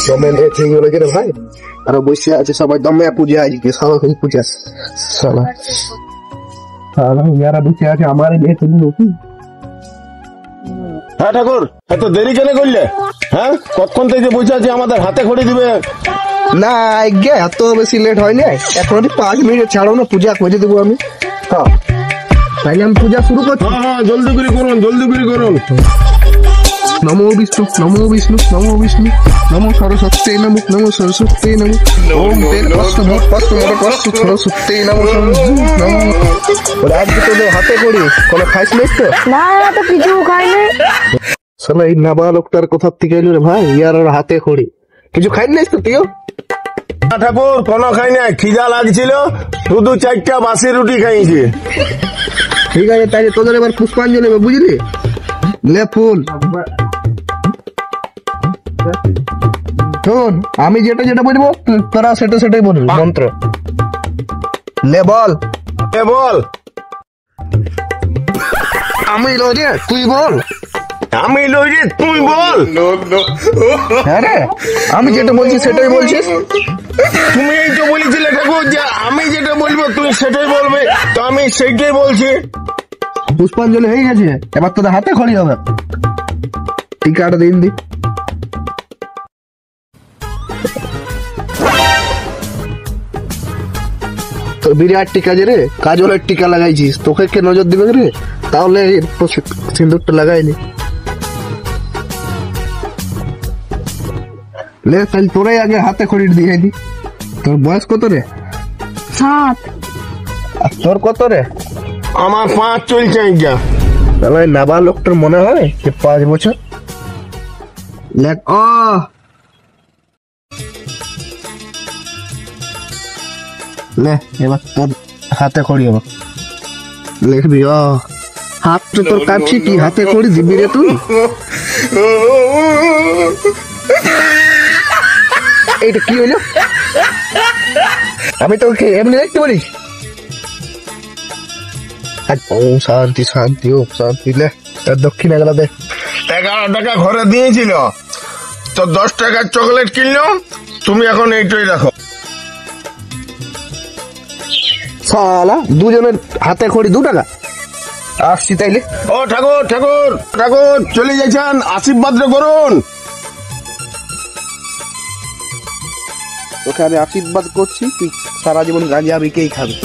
দমে ঠিক বলে রে ভাই, আর বসে আছে সবাই দমে পূজা আজকে, সবাই পূজা সালা সালা ইয়ারা বসে আছে আমার বিয়ে তুমি নতুন। হ্যাঁ ঠাকুর, এত দেরি কেন করলে? হ্যাঁ, কতক্ষণ থেকে বসে আছে, আমাদের হাতে খড়ি দিবে না। আজ্ঞা এত বেশি লেট হয় না, এখন 5 মিনিট ছাড়ো না, পূজা করে দেবো আমি। হ্যাঁ তাইলে আমি পূজা শুরু করছি। হ্যাঁ, জলদি করে করুন, জলদি করে করুন। নমো বিষ্ণু, নমো বিষ্ণু, নমো বিষ্ণু, নমো সরস্বতী, নমো নমো সরস্বতী, নমো ওম তেল কষ্ট ভূত কষ্ট মোর কষ্ট সরস্বতী, নমো নমো। ওরে আজকে তোদের হাতে করি কোনো খাইস নাই তো? না তো কিছু খাইনি। শালা এই নাবালকটার কথা থেকে এলো রে ভাই, ইয়ার আর হাতে খড়ি কিছু খাই নাই তো তুইও? না ঠাকুর, কোনো খাই নাই, খিদা লাগছিল, শুধু 4টা বাসি রুটি খাইছি। ঠিক আছে, তাই তোদের এবার পুষ্পাঞ্জলি হবে, বুঝলি? লে ফুল শোন, আমি যেটা যেটা বলবো তোরা সেটা সেটাই বলবি মন্ত্র। লে বল। এ বল। আমি লজে তুই বল। আমি লইছি তুই বল। হ্যাঁ রে, আমি যেটা বলছি সেটাই বলছিস। তুমি এই তো বলেছিলে ঠাকুর যে আমি যেটা বলবো তুই সেটাই বলবে, তো আমি সেইটাই বলছি। পুষ্পাঞ্জলি হয়ে গেছে, এবার তোদের হাতে খড়ি হবে। টিকাটা দিন দি। তো বিরাট টিকা যে রে, কাজলের টিকা লাগাইছিস, তোকে কে নজর দিবে রে? তাহলে সিন্দুরটা লাগাইনি। লে তাহলে তোরাই আগে হাতে খড়ি দিয়ে দি। তোর বয়স কত রে? 7। আর তোর কত রে? আমার 5 চলছে আজ্ঞা। তাহলে নাবালকটার মনে হয় যে 5 বছর। লেখ অ। লে এবার তোর হাতে খড়ি হবে, লিখবি অ। হাতটা তোর কাটছি কি, হাতে খড়ি দিবি রে তুই? এইটা কি হইলো? আমি তোকে এমনি দেখতে পারি? ও শান্তি শান্তি, ও শান্তি। লে দক্ষিণা গেলা দে। 11 টাকা ঘরে দিয়েছিল, তো 10 টাকার চকলেট কিনলো, তুমি এখন এইটাই রাখো। শালা দুজনের হাতে খড়ি 2 টাকা। আসছি তাইলে। ও ঠাকুর ঠাকুর ঠাকুর, চলে যাচ্ছেন, আশীর্বাদ করুন। তোকে আমি আশীর্বাদ করছি, তুই সারা জীবন গাঁজা বিকেই খাবি।